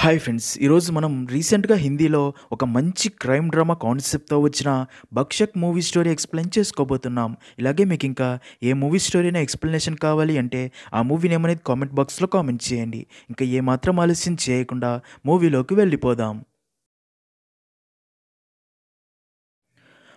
Hi friends! ఈరోజు మనం రీసెంట్‌గా హిందీలో ఒక మంచి క్రైమ్ డ్రామా కాన్సెప్ట్‌తో వచ్చిన 'భక్షక్' మూవీ స్టోరీ ఎక్స్‌ప్లెయిన్ చేసుకోబోతున్నాం. ఇలాగే మీకింకా ఏ మూవీ స్టోరీ అయినా ఎక్స్‌ప్లనేషన్ కావాలి అంటే ఆ మూవీ నేమ్ అనేది కామెంట్ బాక్స్‌లో కామెంట్ చేయండి. ఇంకా ఏమాత్రం ఆలస్యం చేయకుండా మూవీలోకి వెళ్ళిపోదాం.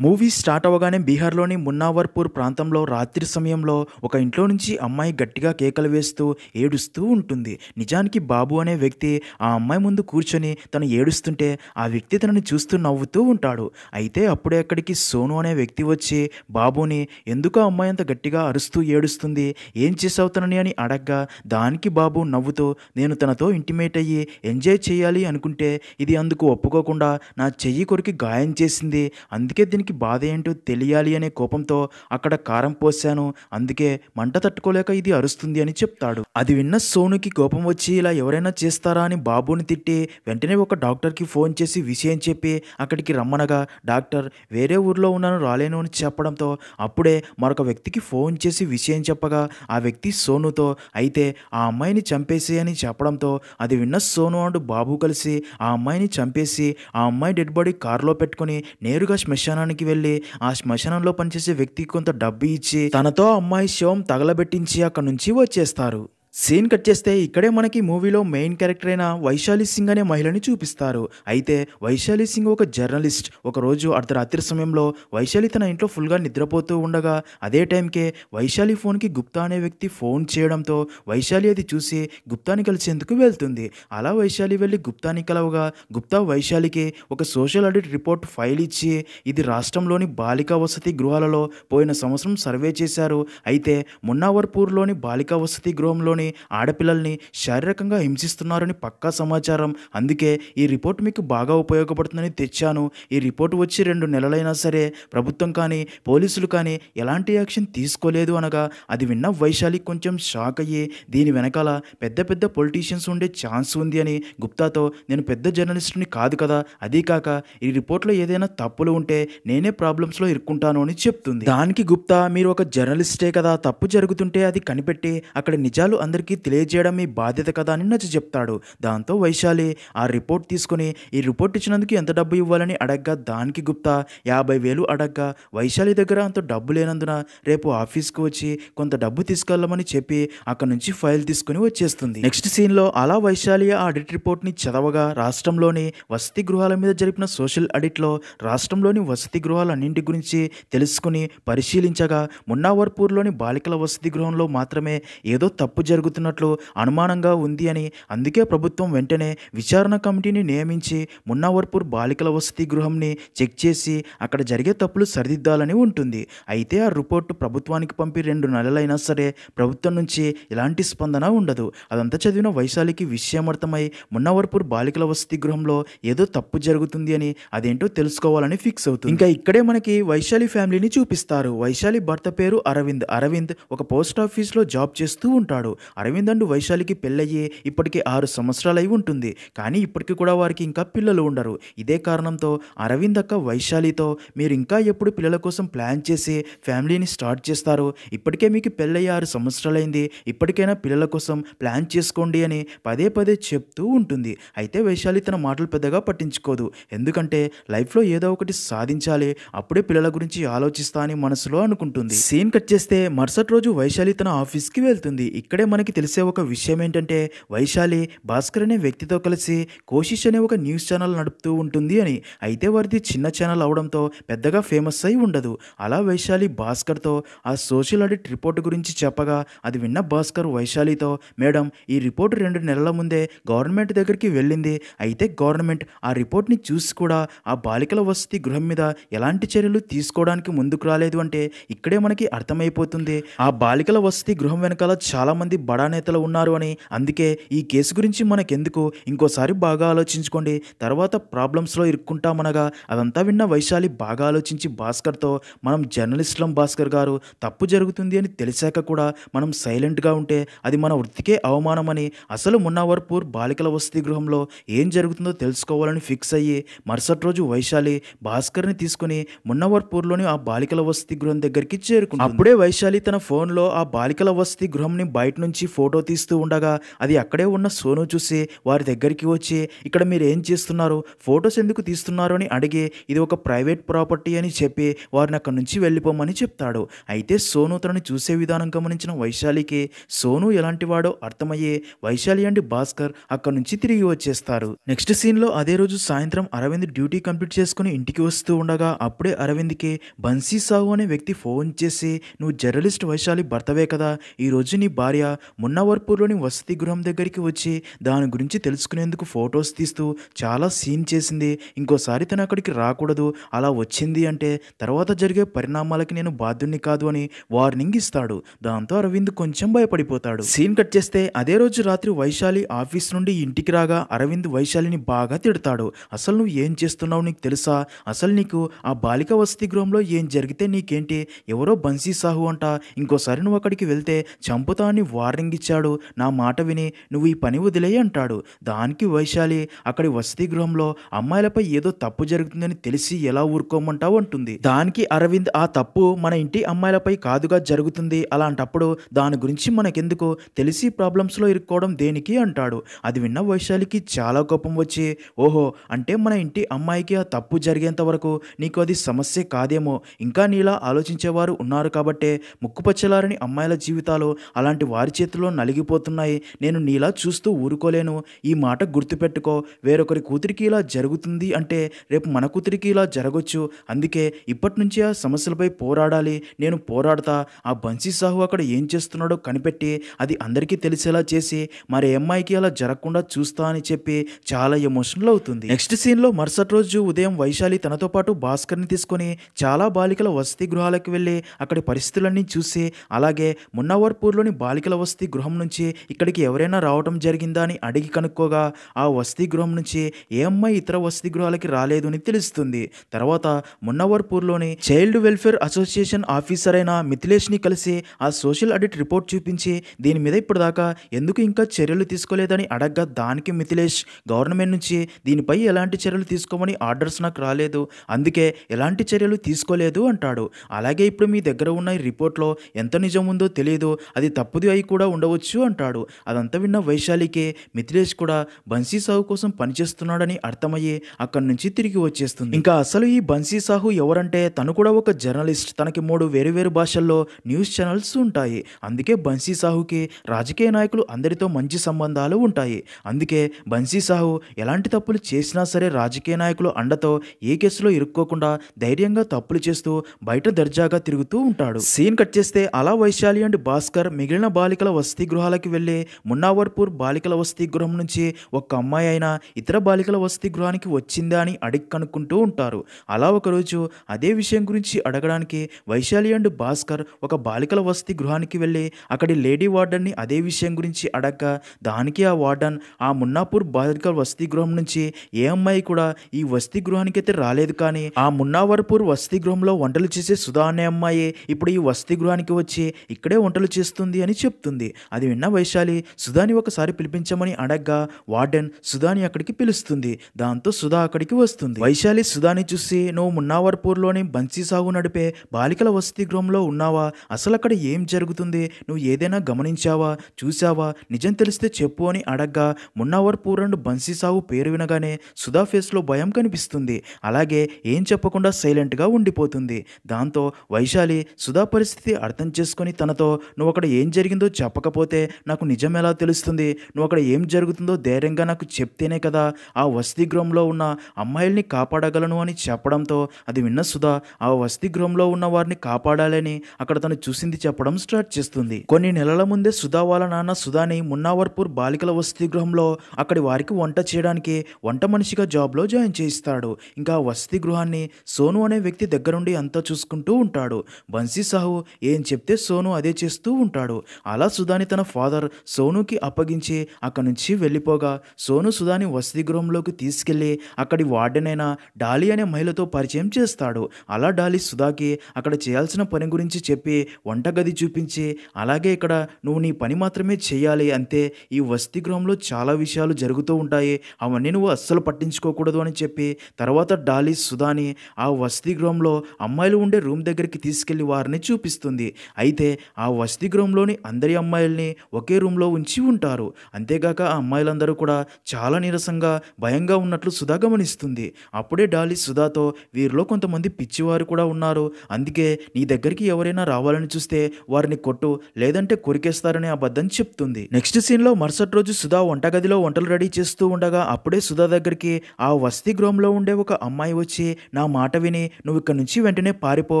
మూవీ స్టార్ట్ అవ్వగానే బీహార్‌లోని మున్నావర్పూర్ ప్రాంతంలో రాత్రి సమయంలో ఒక ఇంట్లో నుంచి అమ్మాయి గట్టిగా కేకలు వేస్తూ, ఏడుస్తూ ఉంటుంది. నిజానికి బాబు అనే వ్యక్తి ఆ అమ్మాయి ముందు కూర్చొని తను ఏడుస్తుంటే ఆ వ్యక్తి తనని చూస్తూ నవ్వుతూ ఉంటాడు. అయితే అప్పుడే అక్కడికి సోను అనే వ్యక్తి వచ్చి బాబుని ఎందుకు ఆ అమ్మాయి అంత గట్టిగా అరుస్తూ ఏడుస్తుంది? ఏం చేసావు తనని అని అడగ్గా దానికి బాబు నవ్వుతూ నేను తనతో ఇంటిమేట్ అయ్యి ఎంజాయ్ చేయాలి అనుకుంటే ఇది అందుకు ఒప్పుకోకుండా నా చెయ్యి కొరికి గాయం చేసింది. అందుకే దీనికి బాధ ఏంటో తెలియాలి అనే కోపంతో అక్కడ కారం పోశాను. అందుకే మంట తట్టుకోలేక ఇది అరుస్తుంది అని చెప్తాడు. అది విన్న సోనుకి కోపం వచ్చి ఇలా ఎవరైనా చేస్తారా అని బాబుని తిట్టి వెంటనే ఒక డాక్టర్కి ఫోన్ చేసి విషయం చెప్పి అక్కడికి రమ్మనగా డాక్టర్ వేరే ఊర్లో ఉన్నాను రాలేను అని చెప్పడంతో అప్పుడే మరొక వ్యక్తికి ఫోన్ చేసి విషయం చెప్పగా ఆ వ్యక్తి సోనుతో అయితే ఆ అమ్మాయిని చంపేసి అని చెప్పడంతో అది విన్న సోను అండ్ బాబు కలిసి ఆ అమ్మాయిని చంపేసి ఆ అమ్మాయి డెడ్ బాడీ కారులో పెట్టుకుని నేరుగా శ్మశానానికి వెళ్ళి ఆ శ్మశానంలో పనిచేసే వ్యక్తికి కొంత డబ్బు ఇచ్చి తనతో అమ్మాయి శవం తగలబెట్టించి అక్కడి నుంచి వచ్చేస్తారు. సీన్ కట్ చేస్తే ఇక్కడే మనకి మూవీలో మెయిన్ క్యారెక్టర్ అయిన వైశాలి సింగ్ అనే మహిళని చూపిస్తారు. అయితే వైశాలి సింగ్ ఒక జర్నలిస్ట్. ఒకరోజు అర్ధరాత్రి సమయంలో వైశాలి తన ఇంట్లో ఫుల్గా నిద్రపోతూ ఉండగా అదే టైంకే వైశాలి ఫోన్కి గుప్తా అనే వ్యక్తి ఫోన్ చేయడంతో వైశాలి అది చూసి గుప్తాని కలిసేందుకు వెళ్తుంది. అలా వైశాలి వెళ్ళి గుప్తాని కలవగా గుప్తా వైశాలికి ఒక సోషల్ ఆడిట్ రిపోర్ట్ ఫైల్ ఇచ్చి ఇది రాష్ట్రంలోని బాలికా వసతి గృహాలలో పోయిన సంవత్సరం సర్వే చేశారు. అయితే మున్నావర్పూర్లోని బాలికా వసతి గృహంలోని ఆడపిల్లల్ని శారీరకంగా హింసిస్తున్నారని పక్కా సమాచారం. అందుకే ఈ రిపోర్ట్ మీకు బాగా ఉపయోగపడుతుందని తెచ్చాను. ఈ రిపోర్ట్ వచ్చి 2 నెలలైనా సరే ప్రభుత్వం కానీ పోలీసులు కానీ ఎలాంటి యాక్షన్ తీసుకోలేదు అనగా అది విన్న వైశాలి కొంచెం షాక్ అయ్యి దీని వెనకాల పెద్ద పెద్ద పొలిటీషియన్స్ ఉండే ఛాన్స్ ఉంది అని గుప్తాతో నేను పెద్ద జర్నలిస్టుని కాదు కదా, అదీ కాక ఈ రిపోర్ట్లో ఏదైనా తప్పులు ఉంటే నేనే ప్రాబ్లమ్స్లో ఇరుక్కుంటాను అని చెప్తుంది. దానికి గుప్తా మీరు ఒక జర్నలిస్టే కదా, తప్పు జరుగుతుంటే అది కనిపెట్టి అక్కడ నిజాలు అందరికీ తెలియజేయడం మీ బాధ్యత కదా అని నచ్చ చెప్తాడు. దాంతో వైశాలి ఆ రిపోర్ట్ తీసుకుని ఈ రిపోర్ట్ ఇచ్చినందుకు ఎంత డబ్బు ఇవ్వాలని అడగ్గా దానికి గుప్తా 50,000 అడగ్గా వైశాలి దగ్గర అంత డబ్బు లేనందున రేపు ఆఫీస్కి వచ్చి కొంత డబ్బు తీసుకెళ్ళమని చెప్పి అక్కడ నుంచి ఫైల్ తీసుకుని వచ్చేస్తుంది. నెక్స్ట్ సీన్లో అలా వైశాలి ఆ ఆడిట్ రిపోర్ట్ని చదవగా రాష్ట్రంలోని వసతి గృహాల మీద జరిపిన సోషల్ ఆడిట్లో రాష్ట్రంలోని వసతి గృహాలన్నింటి గురించి తెలుసుకుని పరిశీలించగా మున్నావర్పూర్లోని బాలికల వసతి గృహంలో మాత్రమే ఏదో తప్పు జరుగుతున్నట్లు అనుమానంగా ఉంది అని అందుకే ప్రభుత్వం వెంటనే విచారణ కమిటీని నియమించి మున్నావర్పూర్ బాలికల వసతి గృహంని చెక్ చేసి అక్కడ జరిగే తప్పులు సరిదిద్దాలని ఉంటుంది. అయితే ఆ రిపోర్టు ప్రభుత్వానికి పంపి 2 నెలలైనా సరే ప్రభుత్వం నుంచి ఎలాంటి స్పందన ఉండదు. అదంతా చదివిన వైశాలికి విషయం అర్థమై మున్నావర్పూర్ బాలికల వసతి గృహంలో ఏదో తప్పు జరుగుతుంది అని అదేంటో తెలుసుకోవాలని ఫిక్స్ అవుతుంది. ఇంకా ఇక్కడే మనకి వైశాలి ఫ్యామిలీని చూపిస్తారు. వైశాలి భర్త పేరు అరవింద్. అరవింద్ ఒక పోస్ట్ ఆఫీస్లో జాబ్ చేస్తూ ఉంటాడు. అరవింద్ అండ్ వైశాలికి పెళ్ళయ్యి ఇప్పటికి 6 సంవత్సరాలు అయి ఉంటుంది. కానీ ఇప్పటికి కూడా వారికి ఇంకా పిల్లలు ఉండరు. ఇదే కారణంతో అరవింద్ అక్క వైశాలితో మీరు ఇంకా ఎప్పుడు పిల్లల కోసం ప్లాన్ చేసి ఫ్యామిలీని స్టార్ట్ చేస్తారు? ఇప్పటికే మీకు పెళ్ళయ్యి 6 సంవత్సరాలైంది. ఇప్పటికైనా పిల్లల కోసం ప్లాన్ చేసుకోండి అని పదే పదే చెప్తూ ఉంటుంది. అయితే వైశాలి తన మాటలు పెద్దగా పట్టించుకోదు. ఎందుకంటే లైఫ్లో ఏదో ఒకటి సాధించాలి, అప్పుడే పిల్లల గురించి ఆలోచిస్తా అని మనసులో అనుకుంటుంది. సీన్ కట్ చేస్తే మరుసటి రోజు వైశాలి తన ఆఫీస్కి వెళ్తుంది. ఇక్కడే మనకి తెలిసే ఒక విషయం ఏంటంటే వైశాలి భాస్కర్ అనే వ్యక్తితో కలిసి కోషిష్ అనే ఒక న్యూస్ ఛానల్ నడుపుతూ ఉంటుంది అని. అయితే వారిది చిన్న ఛానల్ అవడంతో పెద్దగా ఫేమస్ అయి ఉండదు. అలా వైశాలి భాస్కర్తో ఆ సోషల్ ఆడిట్ రిపోర్ట్ గురించి చెప్పగా అది విన్న భాస్కర్ వైశాలితో మేడం ఈ రిపోర్ట్ 2 నెలల ముందే గవర్నమెంట్ దగ్గరికి వెళ్ళింది. అయితే గవర్నమెంట్ ఆ రిపోర్ట్ని చూసి కూడా ఆ బాలికల వసతి గృహం మీద ఎలాంటి చర్యలు తీసుకోవడానికి ముందుకు రాలేదు అంటే ఇక్కడే మనకి అర్థమైపోతుంది ఆ బాలికల వసతి గృహం వెనకాల చాలా మంది బడా నేతలు ఉన్నారు అని. అందుకే ఈ కేసు గురించి మనకెందుకు, ఇంకోసారి బాగా ఆలోచించుకోండి, తర్వాత ప్రాబ్లమ్స్లో ఇరుక్కుంటామనగా అదంతా విన్న వైశాలి బాగా ఆలోచించి భాస్కర్తో మనం జర్నలిస్టులం భాస్కర్ గారు, తప్పు జరుగుతుంది అని తెలిసాక కూడా మనం సైలెంట్గా ఉంటే అది మన వృత్తికే అవమానమని అసలు మున్నావర్పూర్ బాలికల వసతి గృహంలో ఏం జరుగుతుందో తెలుసుకోవాలని ఫిక్స్ అయ్యి మరుసటి రోజు వైశాలి భాస్కర్ని తీసుకుని మున్నావర్పూర్లోని ఆ బాలికల వసతి గృహం దగ్గరికి చేరుకుంటుంది. అప్పుడే వైశాలి తన ఫోన్లో ఆ బాలికల వసతి గృహంని బయట నుంచి నుంచి ఫోటో తీస్తూ ఉండగా అది అక్కడే ఉన్న సోను చూసి వారి దగ్గరికి వచ్చి, ఇక్కడ మీరు ఏం చేస్తున్నారు, ఫొటోస్ ఎందుకు తీస్తున్నారు అని అడిగి, ఇది ఒక ప్రైవేట్ ప్రాపర్టీ అని చెప్పి వారిని అక్కడి నుంచి వెళ్ళిపోమని చెప్తాడు. అయితే సోను తనని చూసే విధానం గమనించిన వైశాలికి సోను ఎలాంటి వాడో అర్థమయ్యే వైశాలి అండ్ భాస్కర్ అక్కడి నుంచి తిరిగి వచ్చేస్తారు. నెక్స్ట్ సీన్లో అదే రోజు సాయంత్రం అరవింద్ డ్యూటీ కంప్లీట్ చేసుకుని ఇంటికి వస్తూ ఉండగా అప్పుడే అరవింద్కి బన్సీ సాహు అనే వ్యక్తి ఫోన్ చేసి, నువ్వు జర్నలిస్ట్ వైశాలి భర్తవే కదా, ఈరోజు నీ భార్య మున్నావర్పూర్లోని వసతి గృహం దగ్గరికి వచ్చి దాని గురించి తెలుసుకునేందుకు ఫొటోస్ తీస్తూ చాలా సీన్ చేసింది, ఇంకోసారి తను అక్కడికి రాకూడదు, అలా వచ్చింది అంటే తర్వాత జరిగే పరిణామాలకి నేను బాధ్యుణ్ణి కాదు అని వార్నింగ్ ఇస్తాడు. దాంతో అరవింద్ కొంచెం భయపడిపోతాడు. సీన్ కట్ చేస్తే అదే రోజు రాత్రి వైశాలి ఆఫీస్ నుండి ఇంటికి రాగా అరవింద్ వైశాలిని బాగా తిడతాడు. అసలు నువ్వు ఏం చేస్తున్నావు నీకు తెలుసా, అసలు నీకు ఆ బాలిక వసతి గృహంలో ఏం జరిగితే నీకేంటి, ఎవరో బన్సీ సాహు అంట, ఇంకోసారి నువ్వు అక్కడికి వెళ్తే చంపుతా అని వార్నింగ్ ఇచ్చాడు, నా మాట విని నువ్వు ఈ పని వదిలేయి అంటాడు. దానికి వైశాలి అక్కడి వసతి గృహంలో అమ్మాయిలపై ఏదో తప్పు జరుగుతుందని తెలిసి ఎలా ఊరుకోమంటావు అంటుంది. దానికి అరవింద్, ఆ తప్పు మన ఇంటి అమ్మాయిలపై కాదుగా జరుగుతుంది, అలాంటప్పుడు దాని గురించి మనకెందుకు, తెలిసి ప్రాబ్లమ్స్లో ఇరుక్కోవడం దేనికి అంటాడు. అది విన్న వైశాలికి చాలా కోపం వచ్చి, ఓహో అంటే మన ఇంటి అమ్మాయికి ఆ తప్పు జరిగేంత వరకు నీకు అది సమస్య కాదేమో, ఇంకా నీలా ఆలోచించేవారు ఉన్నారు కాబట్టే ముక్కుపచ్చలారని అమ్మాయిల జీవితాలు అలాంటి వారి చేతిలో నలిగిపోతున్నాయి, నేను నీలా చూస్తూ ఊరుకోలేను, ఈ మాట గుర్తుపెట్టుకో, వేరొకరి కూతురికి ఇలా జరుగుతుంది అంటే రేపు మన కూతురికి ఇలా జరగొచ్చు, అందుకే ఇప్పటి నుంచి ఆ సమస్యలపై పోరాడాలి, నేను పోరాడతా, ఆ బన్సీ సాహు అక్కడ ఏం చేస్తున్నాడో కనిపెట్టి అది అందరికీ తెలిసేలా చేసి మరి అమ్మాయికి అలా జరగకుండా చూస్తా అని చెప్పి చాలా ఎమోషనల్ అవుతుంది. నెక్స్ట్ సీన్లో మరుసటి రోజు ఉదయం వైశాలి తనతో పాటు భాస్కర్ని తీసుకొని చాలా బాలికల వసతి గృహాలకు వెళ్ళి అక్కడి పరిస్థితులన్నీ చూసి, అలాగే మున్నావర్పూర్లోని బాలికల వసతి గృహం నుంచి ఇక్కడికి ఎవరైనా రావడం జరిగిందా అని అడిగి కనుక్కోగా ఆ వసతి గృహం నుంచి ఏ అమ్మాయి ఇతర వసతి గృహాలకి రాలేదు అని తెలుస్తుంది. తర్వాత మున్నావర్పూర్లోని చైల్డ్ వెల్ఫేర్ అసోసియేషన్ ఆఫీసర్ అయిన మిథిలేష్ని కలిసి ఆ సోషల్ ఆడిట్ రిపోర్ట్ చూపించి దీని మీద ఇప్పటిదాకా ఎందుకు ఇంకా చర్యలు తీసుకోలేదని అడగ్గా దానికి మిథిలేష్, గవర్నమెంట్ నుంచి దీనిపై ఎలాంటి చర్యలు తీసుకోమని ఆర్డర్స్ నాకు రాలేదు, అందుకే ఎలాంటి చర్యలు తీసుకోలేదు అంటాడు. అలాగే ఇప్పుడు మీ దగ్గర ఉన్న ఈ రిపోర్ట్లో ఎంత నిజం ఉందో తెలియదు, అది తప్పుది అయి కూడా ఉండవచ్చు అంటాడు. అదంతా విన్న వైశాలికి మిథిలేష్ కూడా బన్సీ సాహు కోసం పనిచేస్తున్నాడని అర్థమయ్యి అక్కడి నుంచి తిరిగి వచ్చేస్తుంది. ఇంకా అసలు ఈ బన్సీ సాహు ఎవరంటే తను కూడా ఒక జర్నలిస్ట్, తనకి 3 వేరు భాషల్లో న్యూస్ ఛానల్స్ ఉంటాయి, అందుకే బన్సీ సాహుకి రాజకీయ నాయకులు అందరితో మంచి సంబంధాలు ఉంటాయి, అందుకే బన్సీ సాహు ఎలాంటి తప్పులు చేసినా సరే రాజకీయ నాయకులు అండతో ఏ కేసులో ఇరుక్కోకుండా ధైర్యంగా తప్పులు చేస్తూ బయట దర్జాగా తిరుగుతూ ఉంటాడు. సీన్ కట్ చేస్తే అలా వైశాలి అండ్ భాస్కర్ మిగిలిన బాలికల వసతి గృహాలకి వెళ్ళి మున్నావర్పూర్ బాలికల వసతి గృహం నుంచి ఒక్క అమ్మాయి అయినా ఇతర బాలికల వసతి గృహానికి వచ్చిందా అని అడిగి కనుక్కుంటూ ఉంటారు. అలా ఒకరోజు అదే విషయం గురించి అడగడానికి వైశాలి అండ్ భాస్కర్ ఒక బాలికల వసతి గృహానికి వెళ్ళి అక్కడి లేడీ వార్డన్ని అదే విషయం గురించి అడగ్గా దానికి ఆ వార్డన్, ఆ మున్నాపూర్ బాలికల వసతి గృహం నుంచి ఏ అమ్మాయి కూడా ఈ వసతి గృహానికి అయితే రాలేదు, కానీ ఆ మున్నావర్పూర్ వసతి గృహంలో వంటలు చేసే సుధా అనే అమ్మాయి ఇప్పుడు ఈ వసతి గృహానికి వచ్చి ఇక్కడే వంటలు చేస్తుంది అని చెప్తుంది. అది విన్న వైశాలి సుధాని ఒకసారి పిలిపించమని అడగ్గా వార్డెన్ సుధాని అక్కడికి పిలుస్తుంది. దాంతో సుధా అక్కడికి వస్తుంది. వైశాలి సుధాని చూసి, నువ్వు మున్నావర్పూర్లోని బన్సీ సాహు నడిపే బాలికల వసతి గృహంలో ఉన్నావా, అసలు అక్కడ ఏం జరుగుతుంది, నువ్వు ఏదైనా గమనించావా, చూసావా, నిజం తెలిస్తే చెప్పు అని అడగ్గా మున్నావర్పూర్ అండ్ బన్సీ సాహు పేరు వినగానే సుధా ఫేస్లో భయం కనిపిస్తుంది. అలాగే ఏం చెప్పకుండా సైలెంట్గా ఉండిపోతుంది. దాంతో వైశాలి సుధా పరిస్థితి అర్థం చేసుకొని తనతో, నువ్వు అక్కడ ఏం జరిగిందో చెప్పకపోతే నాకు నిజం ఎలా తెలుస్తుంది, నువ్వు అక్కడ ఏం జరుగుతుందో ధైర్యంగా నాకు చెప్తేనే కదా ఆ వసతి గృహంలో ఉన్న అమ్మాయిల్ని కాపాడగలను అని చెప్పడంతో అది విన్న సుధా ఆ వసతి గృహంలో ఉన్న వారిని కాపాడాలని అక్కడ తను చూసింది చెప్పడం స్టార్ట్ చేస్తుంది. కొన్ని నెలల ముందే సుధా వాళ్ళ నాన్న సుధాని మున్నావర్పూర్ బాలికల వసతి గృహంలో అక్కడి వారికి వంట చేయడానికి వంట మనిషిగా జాబ్లో జాయిన్ చేయిస్తాడు. ఇంకా వసతి గృహాన్ని సోను అనే వ్యక్తి దగ్గరుండి అంతా చూసుకుంటూ ఉంటాడు. బన్సీ సాహు ఏం చెప్తే సోను అదే చేస్తూ ఉంటాడు. అలా సుధాని తన ఫాదర్ సోనుకి అప్పగించి అక్కడి నుంచి వెళ్ళిపోగా సోను సుధాని వసతి గృహంలోకి తీసుకెళ్లి అక్కడి వార్డెన్ అయిన డాలీ అనే మహిళతో పరిచయం చేస్తాడు. అలా డాలీ సుధాకి అక్కడ చేయాల్సిన పని గురించి చెప్పి వంటగది చూపించి, అలాగే ఇక్కడ నువ్వు నీ పని మాత్రమే చేయాలి అంతే, ఈ వసతి గృహంలో చాలా విషయాలు జరుగుతూ ఉంటాయి, అవన్నీ నువ్వు అస్సలు పట్టించుకోకూడదు అని చెప్పి తర్వాత డాలీ సుధాని ఆ వసతి గృహంలో అమ్మాయిలు ఉండే రూమ్ దగ్గరికి తీసుకెళ్లి వారిని చూపిస్తుంది. అయితే ఆ వసతి గృహంలోని అందరి అమ్మాయిల్ని ఒకే రూమ్లో ఉంచి ఉంటారు. అంతేగాక ఆ అమ్మాయిలందరూ కూడా చాలా నీరసంగా భయంగా ఉన్నట్లు సుధా గమనిస్తుంది. అప్పుడే డాలీ సుధాతో, వీరిలో కొంతమంది పిచ్చివారు కూడా ఉన్నారు, అందుకే నీ దగ్గరికి ఎవరైనా రావాలని చూస్తే వారిని కొట్టు, లేదంటే కొరికేస్తారని అబద్ధం చెప్తుంది. నెక్స్ట్ సీన్లో మరుసటి రోజు సుధా వంటగదిలో వంటలు రెడీ చేస్తూ ఉండగా అప్పుడే సుధా దగ్గరికి ఆ వసతి గృహంలో ఉండే ఒక అమ్మాయి వచ్చి, నా మాట విని నువ్వు ఇక్కడ నుంచి వెంటనే పారిపో,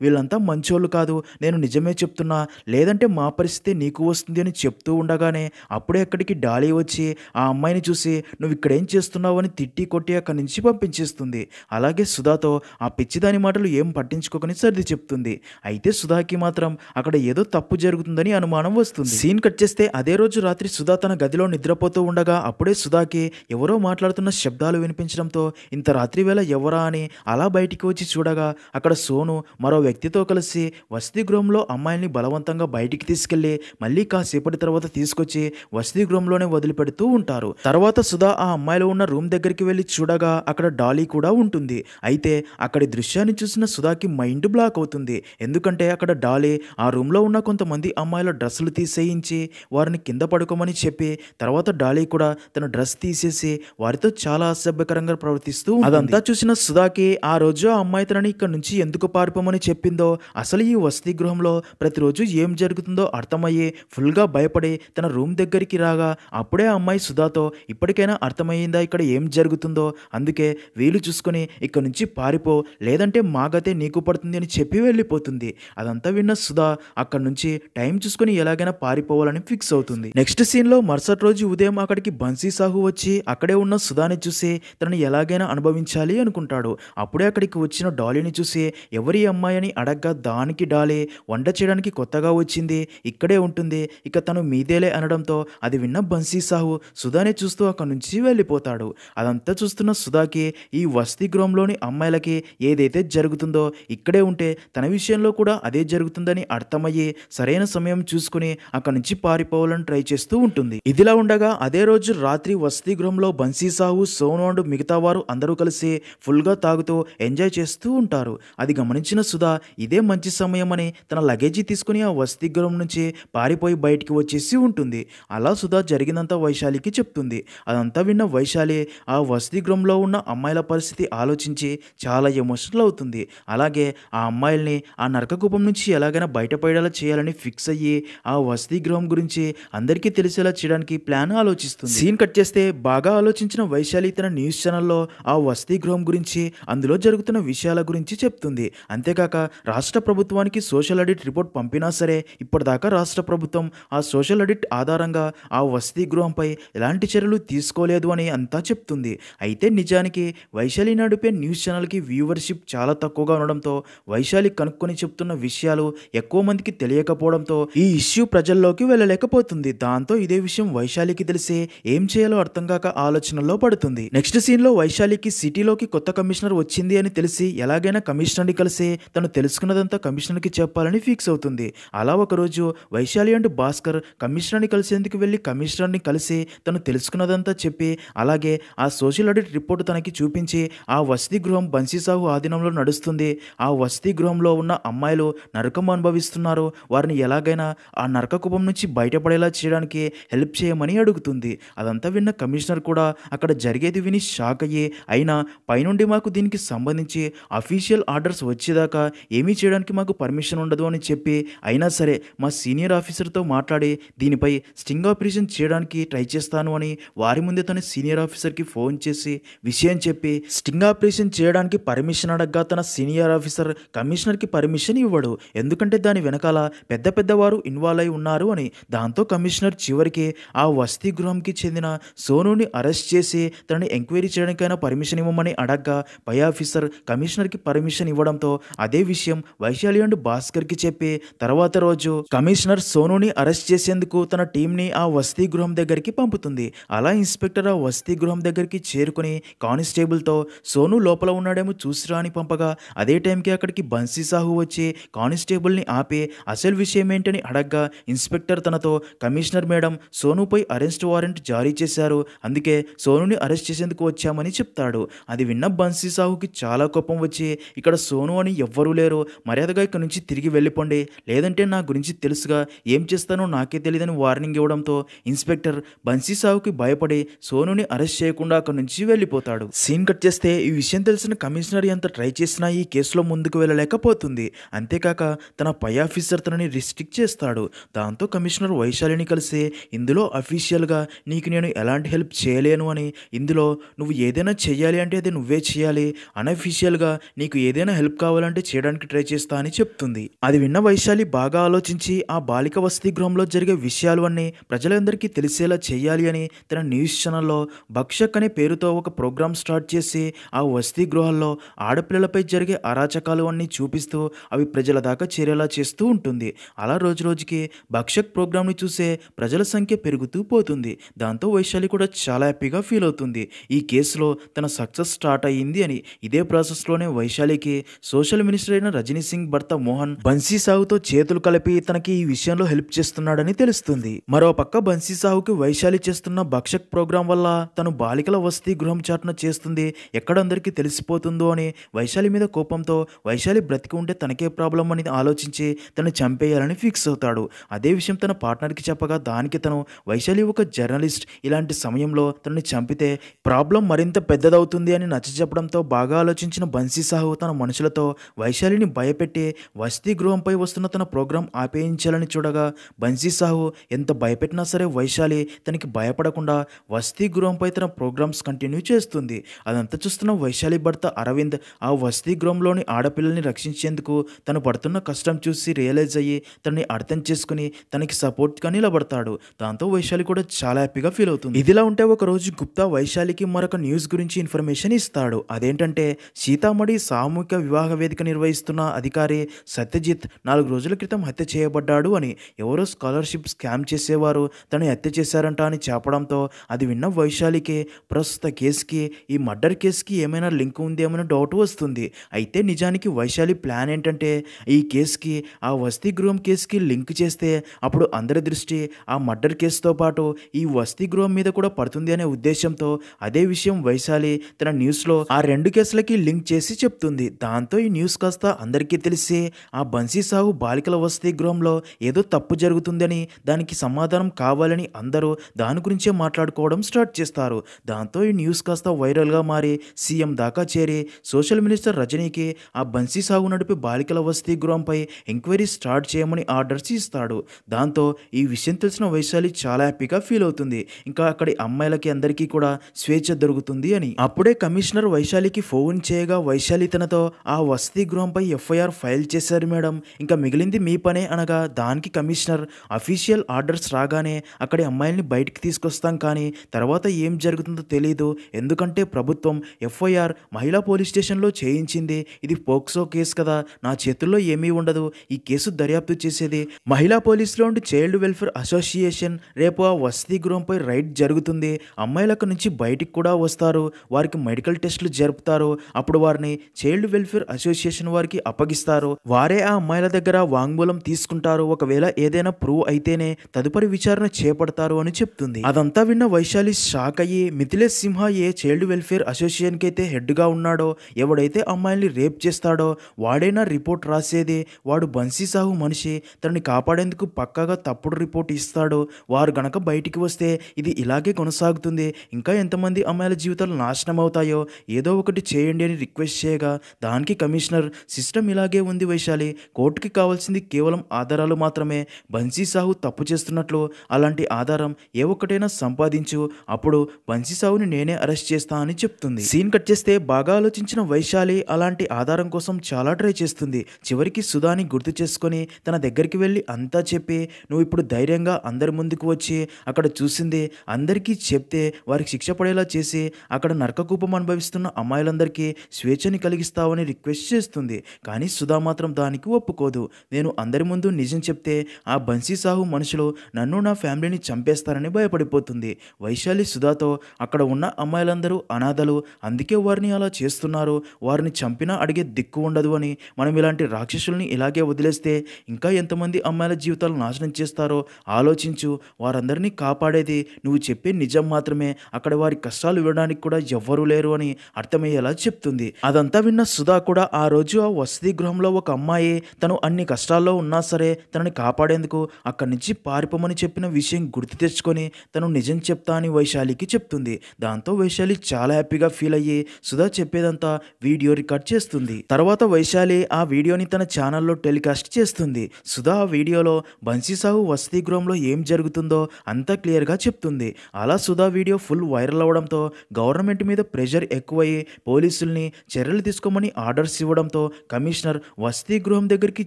వీళ్ళంతా మంచోళ్ళు కాదు, నేను నిజమే చెప్తున్నా, లేదంటే మా పరిస్థితి నీకు వస్తుంది అని చెప్తూ ఉండగానే అప్పుడే అక్కడికి డాలీ వచ్చి ఆ అమ్మాయిని చూసి, నువ్వు ఇక్కడేం చేస్తున్నావు అని తిట్టి కొట్టి అక్కడి నుంచి పంపించేస్తుంది. అలాగే సుధాతో ఆ పిచ్చిదాని మాటలు ఏం పట్టించుకోకని సర్ది చెప్తుంది. అయితే సుధాకి మాత్రం అక్కడ ఏదో తప్పు జరుగుతుందని అనుమానం వస్తుంది. సీన్ కట్ చేస్తే అదే రోజు రాత్రి సుధా తన గదిలో నిద్రపోతూ ఉండగా అప్పుడే సుధాకి ఎవరో మాట్లాడుతున్న శబ్దాలు వినిపించడంతో ఇంత రాత్రి వేళ ఎవరా అని అలా బయటికి వచ్చి చూడగా అక్కడ సోను మరో వ్యక్తితో కలిసి వసతి గృహంలో అమ్మాయిని బలవంతంగా బయటికి తీసుకెళ్లి మళ్ళీ కాసేపటి తర్వాత తీసుకొచ్చి వసతి గృహంలోనే వదిలిపెడుతూ ఉంటారు. తర్వాత సుధా ఆ అమ్మాయిలో ఉన్న రూమ్ దగ్గరికి వెళ్ళి చూడగా అక్కడ డాలీ కూడా ఉంటుంది. అయితే అక్కడి దృశ్యాన్ని చూసిన సుధాకి మైండ్ బ్లాక్ అవుతుంది. ఎందుకంటే అక్కడ డాలీ ఆ రూమ్లో ఉన్న కొంతమంది అమ్మాయిల డ్రెస్సులు తీసేయించి వారిని కింద పడుకోమని చెప్పి తర్వాత డాలీ కూడా తన డ్రెస్ తీసేసి వారితో చాలా అసభ్యకరంగా ప్రవర్తిస్తూ అదంతా చూసిన సుధాకి ఆ రోజు ఆ అమ్మాయి తనని ఇక్కడ నుంచి ఎందుకు పారిపోమని చెప్పిందో, అసలు ఈ వసతి గృహంలో ప్రతిరోజు ఏం జరుగుతుందో అర్థమయ్యి ఫుల్గా భయపడి తన రూమ్ దగ్గరికి రాగా అప్పుడే ఆ అమ్మాయి సుధాతో, ఇప్పటికైనా అర్థమయ్యిందా ఇక్కడ ఏం జరుగుతుందో, అందుకే వీలు చూసుకొని ఇక్కడ నుంచి పారిపో, లేదంటే మాగతే నీకు పడుతుంది అని చెప్పి వెళ్ళిపోతుంది. అదంతా విన్న సుధా అక్కడ నుంచి టైం చూసుకొని ఎలాగైనా పారిపోవాలని ఫిక్స్ అవుతుంది. నెక్స్ట్ సీన్లో మరుసటి రోజు ఉదయం అక్కడికి బన్సీ సాహు వచ్చి అక్కడే ఉన్న సుధాని చూసి తనని ఎలాగైనా అనుభవించాలి అనుకుంటాడు. అప్పుడే అక్కడికి వచ్చిన డాలీని చూసి ఎవరి అమ్మాయి అని అడగ్గా దానికి డాలీ, వంట చేయడానికి కొత్తగా వచ్చింది, ఇక్కడే ఉంటుంది, ఇక తను మీదేలే అనడంతో అది విన్న బన్సీ సాహు సుధాని చూస్తూ అక్కడి నుంచి వెళ్ళిపోతాడు. అదంతా చూస్తున్న సుధాకి ఈ వసతి గృహంలోని అమ్మాయిలకి ఏదైతే జరుగుతుందో ఇక్కడే ఉంటే తన విషయంలో కూడా అదే జరుగుతుందని అర్థమయ్యి సరైన సమయం చూసుకుని అక్కడి నుంచి పారిపోవాలని ట్రై చేస్తూ ఉంటుంది. ఇదిలా ఉండగా అదే రోజు రాత్రి వసతి గృహంలో బన్సీ సాహు, సోను అండ్ మిగతా వారు అందరూ కలిసి ఫుల్గా తాగుతూ ఎంజాయ్ చేస్తూ ఉంటారు. అది గమనించిన సుధా ఇదే మంచి సమయం అని తన లగేజీ తీసుకుని ఆ వసతి గృహం నుంచి పారిపోయి బయటికి వచ్చేసి ఉంటుంది. అలా సుధా జరిగిందంతా వైశాలికి చెప్తుంది. అదంతా విన్న వైశాలి ఆ వసతి గృహంలో ఉన్న అమ్మాయిల పరిస్థితి ఆలోచించి చాలా ఎమోషనల్ అవుతుంది. అలాగే ఆ అమ్మాయిల్ని ఆ నరకకూపం నుంచి ఎలాగైనా బయటపడేలా చేయాలని ఫిక్స్ అయ్యి ఆ వసతి గృహం గురించి అందరికీ తెలిసేలా చేయడానికి ప్లాన్ ఆలోచిస్తుంది. సీన్ కట్ చేస్తే బాగా ఆలోచించిన వైశాలి తన న్యూస్ ఛానల్లో ఆ వసతి గృహం గురించి, అందులో జరుగుతున్న విషయాల గురించి చెప్తుంది. అంతేకాక రాష్ట్ర ప్రభుత్వానికి సోషల్ ఆడిట్ రిపోర్ట్ పంపినా సరే ఇప్పటిదాకా రాష్ట్ర ప్రభుత్వం ఆ సోషల్ ఆడిట్ ఆధారంగా ఆ వసతి గృహంపై ఎలాంటి చర్యలు తీసుకోలేదు అని అంతా చెప్తుంది. అయితే నిజానికి వైశాలి నడిపే న్యూస్ ఛానల్కి వ్యూవర్షిప్ చాలా తక్కువగా ఉండడంతో వైశాలి కనుక్కొని చెప్తున్న విషయాలు ఎక్కువ మందికి తెలియకపోవడంతో ఈ ఇష్యూ ప్రజల్లోకి వెళ్ళలేకపోతుంది. దాంతో ఇదే విషయం వైశాలికి తెలిసి ఏం చేయాలో అర్థం కాక ఆలోచనలో పడుతుంది. నెక్స్ట్ సీన్లో వైశాలికి సిటీలోకి కొత్త కమిషనర్ వచ్చింది అని తెలిసి ఎలాగైనా కమిషనర్ని కలిసి తను తెలుసుకున్నదంతా కమిషనర్కి చెప్పాలని ఫిక్స్ అవుతుంది. అలా ఒకరోజు వైశాలి అండ్ భాస్కర్ కమిషనర్ని కలిసేందుకు వెళ్ళి కమిషనర్ని కలిసి తను తెలుసుకున్నదంతా చెప్పి అలాగే ఆ సోషల్ ఆడిట్ రిపోర్ట్ తనకి చూపించి ఆ వసతి గృహం బన్సీ సాహు ఆధీనంలో నడుస్తుంది, ఆ వసతి గృహంలో ఉన్న అమ్మాయిలు నరకం అనుభవిస్తున్నారు, వారిని ఎలాగైనా ఆ నరక కూపం నుంచి బయటపడేలా చేయడానికి హెల్ప్ చేయమని అడుగుతుంది. అదంతా విన్న కమిషనర్ కూడా అక్కడ జరిగేది విని షాక్ అయ్యి, అయినా పైనుండి మాకు దీనికి సంబంధించి అఫీషియల్ ఆర్డర్స్ వచ్చేదాకా ఏమీ చేయడానికి మాకు పర్మిషన్ ఉండదు అని చెప్పి, అయినా సరే మా సీనియర్ ఆఫీసర్తో మాట్లాడి దీనిపై స్టింగ్ ఆపరేషన్ చేయడానికి ట్రై చేస్తాను అని వారి ముందే తన సీనియర్ ఆఫీసర్కి ఫోన్ చేసి విషయం చెప్పి స్టింగ్ ఆపరేషన్ చేయడానికి పర్మిషన్ అడగ్గా తన సీనియర్ ఆఫీసర్ కమిషనర్కి పర్మిషన్ ఇవ్వడు. ఎందుకంటే దాని వెనకాల పెద్ద పెద్దవారు ఇన్వాల్వ్ అయి ఉన్నారు అని. దాంతో కమిషనర్ చివరికి ఆ వసతి గృహంకి చెందిన సోనుని అరెస్ట్ చేసి తనని ఎంక్వైరీ చేయడానికైనా పర్మిషన్ ఇవ్వమని అడగ్గా పై ఆఫీసర్ కమిషనర్కి పర్మిషన్ ఇవ్వడంతో అదే విషయం వైశాలి అండ్ భాస్కర్కి చెప్పి తర్వాత రోజు కమిషనర్ సోనుని అరెస్ట్ చేసేందుకు తన టీంని ఆ వసతి గృహం దగ్గరికి పంపుతుంది. అలా ఇన్స్పెక్టర్ ఆ వసతి గృహం దగ్గరికి చేరుకుని కానిస్టేబుల్తో సోను లోపల ఉన్నాడేమో చూసిరా అని పంపగా అదే టైంకి అక్కడికి బన్సీ సాహు వచ్చి కానిస్టేబుల్ని ఆపి అసలు విషయం ఏంటని అడగ్గా ఇన్స్పెక్టర్ తనతో కమిషనర్ మేడం సోనుపై అరెస్ట్ వారెంట్ జారీ చేశారు, అందుకే సోనుని అరెస్ట్ చేసేందుకు వచ్చామని చెప్తాడు. అది విన్న బన్సీ సాహుకి చాలా కోపం వచ్చి ఇక్కడ సోను అని ఎవ్వరూ లేరు, మర్యాదగా ఇక్కడ నుంచి తిరిగి వెళ్ళిపోండి, లేదంటే నా గురించి తెలుసుగా ఏం చేస్తానో నాకే తెలియదని వార్నింగ్ ఇవ్వడంతో ఇన్స్పెక్టర్ బన్సీ సావుకి భయపడి సోనుని అరెస్ట్ చేయకుండా అక్కడి నుంచి వెళ్ళిపోతాడు. సీన్ కట్ చేస్తే ఈ విషయం తెలిసిన కమిషనర్ ఎంత ట్రై చేసినా ఈ కేసులో ముందుకు వెళ్ళలేకపోతుంది. అంతేకాక తన పై ఆఫీసర్ తనని రిస్ట్రిక్ట్ చేస్తాడు. దాంతో కమిషనర్ వైశాలిని కలిసి ఇందులో అఫీషియల్గా నీకు నేను ఎలాంటి హెల్ప్ చేయలేను అని, ఇందులో నువ్వు ఏదైనా చెయ్యాలి అంటే అది నువ్వే చేయాలి, అన్అఫీషియల్గా నీకు ఏదైనా హెల్ప్ కావాలంటే చేయడానికి ట్రై చేస్తా అని చెప్తుంది. అది విన్న వైశాలి బాగా ఆలోచించి ఆ బాలిక వసతి గృహంలో జరిగే విషయాలు అన్నీ ప్రజలందరికీ తెలిసేలా చేయాలి అని తన న్యూస్ ఛానల్లో భక్షక్ అనే పేరుతో ఒక ప్రోగ్రామ్ స్టార్ట్ చేసి ఆ వసతి గృహాల్లో ఆడపిల్లలపై జరిగే అరాచకాలు అన్నీ చూపిస్తూ అవి ప్రజల దాకా చేరేలా చేస్తూ ఉంటుంది. అలా రోజు రోజుకి భక్షక్ ప్రోగ్రామ్ని చూసే ప్రజల సంఖ్య పెరుగుతూ పోతుంది. దాంతో వైశాలి కూడా చాలా హ్యాపీగా ఫీల్ అవుతుంది. ఈ కేసులో తన సక్సెస్ స్టార్ట్ అయ్యింది అని. ఇదే ప్రాసెస్లోనే వైశాలికి సోషల్ మినిస్టర్ అయిన రజనీ సింగ్ భర్త మోహన్ బన్సీ సాహుతో చేతులు కలిపి తనకి ఈ విషయంలో హెల్ప్ చేస్తున్నాడని తెలుస్తుంది. మరో పక్క బన్సీ సాహుకి వైశాలి చేస్తున్న భక్షక్ ప్రోగ్రాం వల్ల తను బాలికల వసతి గృహం చాటున చేస్తుంది ఎక్కడందరికీ తెలిసిపోతుందో అని వైశాలి మీద కోపంతో వైశాలి బ్రతికి ఉంటే తనకే ప్రాబ్లం అని ఆలోచించి తను చంపేయాలని ఫిక్స్ అవుతాడు. అదే విషయం తన పార్ట్నర్కి చెప్పగా దానికి తను వైశాలి ఒక జర్నలిస్ట్, ఇలాంటి సమయంలో తనని చంపితే ప్రాబ్లం మరింత పెద్దదవుతుంది అని నచ్చజెప్పడంతో బాగా ఆలోచించిన బన్సీ సాహు తన మనుషులతో వైశాలిని భయపెట్టి వసతి గృహంపై వస్తున్న తన ప్రోగ్రాం ఆపేయించాలని చూడగా బన్సీ సాహు ఎంత భయపెట్టినా సరే వైశాలి తనకి భయపడకుండా వసతి గృహంపై తన ప్రోగ్రామ్స్ కంటిన్యూ చేస్తుంది. అదంతా చూస్తున్న వైశాలి భర్త అరవింద్ ఆ వసతి గృహంలోని ఆడపిల్లల్ని రక్షించేందుకు తను పడుతున్న కష్టం చూసి రియలైజ్ అయ్యి తనని అర్థం చేసుకుని తనకి సపోర్ట్గా నిలబడతాడు. దాంతో వైశాలి కూడా చాలా హ్యాపీగా ఫీల్ అవుతుంది. ఇదిలా ఉంటే ఒక రోజు గుప్తా వైశాలికి మరొక న్యూస్ గురించి ఇన్ఫర్మేషన్ ఇస్తాడు. అదేంటంటే సీతామఢి సామూహిక వివాహ వేదిక నిర్వహిస్తున్న అధికారి సత్యజిత్ 4 రోజుల క్రితం హత్య చేయబడ్డాడు అని. ఎవరో స్కాలర్షిప్ స్కామ్ చేసేవారు తను హత్య చేశారంట అని చెప్పడంతో అది విన్న వైశాలికి ప్రస్తుత కేసుకి ఈ మర్డర్ కేసుకి ఏమైనా లింక్ ఉందేమో డౌట్ వస్తుంది. అయితే నిజానికి వైశాలి ప్లాన్ ఏంటంటే ఈ కేసుకి ఆ వసతి గృహం కేసుకి లింక్ చేస్తే అప్పుడు అందరి దృష్టి ఆ మర్డర్ కేసుతో పాటు ఈ వసతి గృహం మీద కూడా పడుతుంది అనే ఉద్దేశంతో అదే విషయం వైశాలి తన న్యూస్లో ఆ 2 కేసులకి లింక్ చేసి చెప్తుంది. దాంతో ఈ న్యూస్ కాస్త అందరికీ తెలిసి ఆ బన్సీ సాహు బాలికల వసతి గృహంలో ఏదో తప్పు జరుగుతుందని, దానికి సమాధానం కావాలని అందరూ దాని గురించే మాట్లాడుకోవడం స్టార్ట్ చేస్తారు. దాంతో ఈ న్యూస్ కాస్త వైరల్గా మారి సీఎం దాకా చేరి సోషల్ మినిస్టర్ రజనీకి ఆ బన్సీ సాహు నడిపి బాలికల వసతి గృహంపై ఎంక్వైరీ స్టార్ట్ చేయమని ఆర్డర్స్ ఇస్తాడు. దాంతో ఈ విషయం తెలిసిన వైశాలి చాలా హ్యాపీగా ఫీల్ అవుతుంది. ఇంకా అక్కడి అమ్మాయిలకి అందరికీ కూడా స్వేచ్ఛ దొరుకుతుంది అని. అప్పుడే కమిషనర్ వైశాలికి ఫోన్ చేయగా వైశాలి తనతో ఆ వసతి గృహంపై ఎఫ్ఐఆర్ ఫైల్ చేశారు మేడం, ఇంకా మిగిలింది మీ పనే అనగా దానికి కమిషనర్ అఫీషియల్ ఆర్డర్స్ రాగానే అక్కడి అమ్మాయిల్ని బయటికి తీసుకొస్తాం కానీ తర్వాత ఏం జరుగుతుందో తెలీదు, ఎందుకంటే ప్రభుత్వం ఎఫ్ఐఆర్ మహిళా పోలీస్ స్టేషన్లో చేయించింది, ఇది పోక్సో కేసు కదా, నా చేతుల్లో ఏమీ ఉండదు, ఈ కేసు దర్యాప్తు చేసేది మహిళా పోలీసులో ఉండి చైల్డ్ వెల్ఫేర్ అసోసియేషన్, రేపు ఆ వసతి గృహంపై రైడ్ జరుగుతుంది, అమ్మాయిలకు నుంచి బయటికి కూడా వస్తారు, వారికి మెడికల్ టెస్టులు జరుపుతారు, అప్పుడు వారిని చైల్డ్ వెల్ఫేర్ అసోసియేషన్ వారికి అప్పగిస్తారు, వారే ఆ అమ్మాయిల దగ్గర వాంగ్మూలం తీసుకుంటారు, ఒకవేళ ఏదైనా ప్రూవ్ అయితేనే తదుపరి విచారణ చేపడతారు అని చెప్తుంది. అదంతా విన్న వైశాలి షాక్ అయ్యి మిథిలేష్ సింహ ఏ చైల్డ్ వెల్ఫేర్ అసోసియేషన్కి అయితే హెడ్గా ఉన్నాడో, ఎవడైతే అమ్మాయిల్ని రేప్ చేస్తాడో వాడైనా రిపోర్ట్ రాసేది, వాడు బన్సీ సాహు మనిషి, తనని కాపాడేందుకు పక్కాగా తప్పుడు రిపోర్ట్ ఇస్తాడు, వారు గనక బయటికి వస్తే ఇది ఇలాగే కొనసాగుతుంది, ఇంకా ఎంతమంది అమ్మాయిల జీవితాలు నాశనం అవుతాయో ఏదో ఒకటి చేయండి అని రిక్వెస్ట్ చేయగా దానికి కమిషనర్ సిస్టమ్ ఇలాగే ఉంది వైశాలి, కోర్టుకి కావాల్సింది కేవలం ఆధారాలు మాత్రమే, బన్సీ సాహు తప్పు చేస్తున్నట్లు అలాంటి ఆధారం ఏ ఒక్కటైనా సంపాదించు, అప్పుడు బన్సీ సాహుని నేనే అరెస్ట్ చేస్తా అని చెప్తుంది. సీన్ కట్ చేస్తే బాగా ఆలోచించిన వైశాలి అలాంటి ఆధారం కోసం చాలా ట్రై చేస్తుంది. చివరికి సుధాని గుర్తు చేసుకొని తన దగ్గరికి వెళ్ళి అంతా చెప్పి నువ్వు ఇప్పుడు ధైర్యంగా అందరి ముందుకు వచ్చి అక్కడ చూసింది అందరికీ చెప్తే వారికి శిక్ష పడేలా చేసి అక్కడ నరకకూపం అనుభవిస్తున్న అమ్మాయిలందరికీ స్వేచ్ఛని కలిగిస్తావని రిక్వెస్ట్ చేస్తుంది. కానీ సుధా మాత్రం దానికి ఒప్పుకోదు. నేను అందరి ముందు నిజం చెప్తే ఆ బన్సీ సాహు మనుషులు నన్ను నా ఫ్యామిలీని చంపేస్తారని భయపడిపోతుంది. వైశాలి సుధాతో అక్కడ ఉన్న అమ్మాయిలందరూ అనాథలు, అందుకే వారిని అలా చేస్తున్నారు, వారిని చంపినా అడిగే దిక్కు ఉండదు అని, మనం ఇలాంటి రాక్షసుల్ని ఇలాగే వదిలేస్తే ఇంకా ఎంతమంది అమ్మాయిల జీవితాలు నాశనం చేస్తారో ఆలోచించు, వారందరినీ కాపాడేది నువ్వు చెప్పే నిజం మాత్రమే, అక్కడ వారి కష్టాలు వినడానికి కూడా ఎవ్వరూ లేరు అని అర్థమయ్యేలా చెప్తుంది. అదంతా విన్న సుధా కూడా ఆ రోజు ఆ వసతి గృహంలో ఒక అమ్మాయి తను అన్ని కష్టాల్లో ఉన్నా సరే తనని కాపాడే కాపాడేందుకు అక్కడి నుంచి పారిపోమని చెప్పిన విషయం గుర్తు తెచ్చుకొని తను నిజం చెప్తా అని వైశాలికి చెప్తుంది. దాంతో వైశాలి చాలా హ్యాపీగా ఫీల్ అయ్యి సుధా చెప్పేదంతా వీడియో రికార్డ్ చేస్తుంది. తర్వాత వైశాలి ఆ వీడియోని తన ఛానల్లో టెలికాస్ట్ చేస్తుంది. సుధా ఆ వీడియోలో బన్సీ సాహు వసతి గృహంలో ఏం జరుగుతుందో అంతా క్లియర్గా చెప్తుంది. అలా సుధా వీడియో ఫుల్ వైరల్ అవడంతో గవర్నమెంట్ మీద ప్రెషర్ ఎక్కువయ్యి పోలీసుల్ని చర్యలు తీసుకోమని ఆర్డర్స్ ఇవ్వడంతో కమిషనర్ వసతి గృహం దగ్గరికి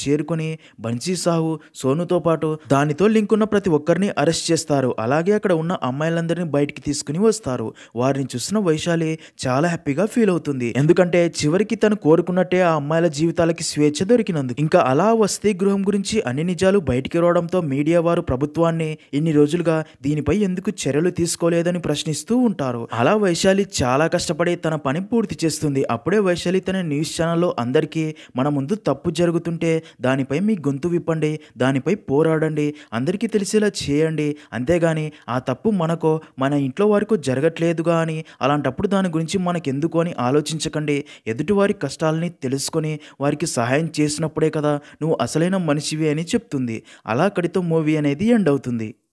చేరుకొని బన్సీ సాహు, సోనుతో పాటు దానితో లింక్ ఉన్న ప్రతి ఒక్కరిని అరెస్ట్ చేస్తారు. అలాగే అక్కడ ఉన్న అమ్మాయిలందరినీ బయటికి తీసుకుని వస్తారు. వారిని చూసిన వైశాలి చాలా హ్యాపీగా ఫీల్ అవుతుంది. ఎందుకంటే చివరికి తను కోరుకున్నట్టే ఆ అమ్మాయిల జీవితాలకి స్వేచ్ఛ దొరికినందుకు. ఇంకా అలా వసతి గృహం గురించి అన్ని నిజాలు బయటికి రావడంతో మీడియా వారు ప్రభుత్వాన్ని ఇన్ని రోజులుగా దీనిపై ఎందుకు చర్యలు తీసుకోలేదని ప్రశ్నిస్తూ ఉంటారు. అలా వైశాలి చాలా కష్టపడి తన పని పూర్తి చేస్తుంది. అప్పుడే వైశాలి తన న్యూస్ ఛానల్లో అందరికీ మన ముందు తప్పు జరుగుతుంటే దానిపై మీ గొంతు విప్పండి, దానిపై పోరాడండి, అందరికీ తెలిసేలా చేయండి, అంతేగాని ఆ తప్పు మనకో మన ఇంట్లో వారికో జరగట్లేదుగా అని అలాంటప్పుడు దాని గురించి మనకెందుకు అని ఆలోచించకండి. ఎదుటివారి కష్టాలని తెలుసుకొని వారికి సహాయం చేసినప్పుడే కదా నువ్వు అసలైన మనిషివి అని చెప్తుంది. అలా అక్కడితో మూవీ అనేది ఎండ్ అవుతుంది.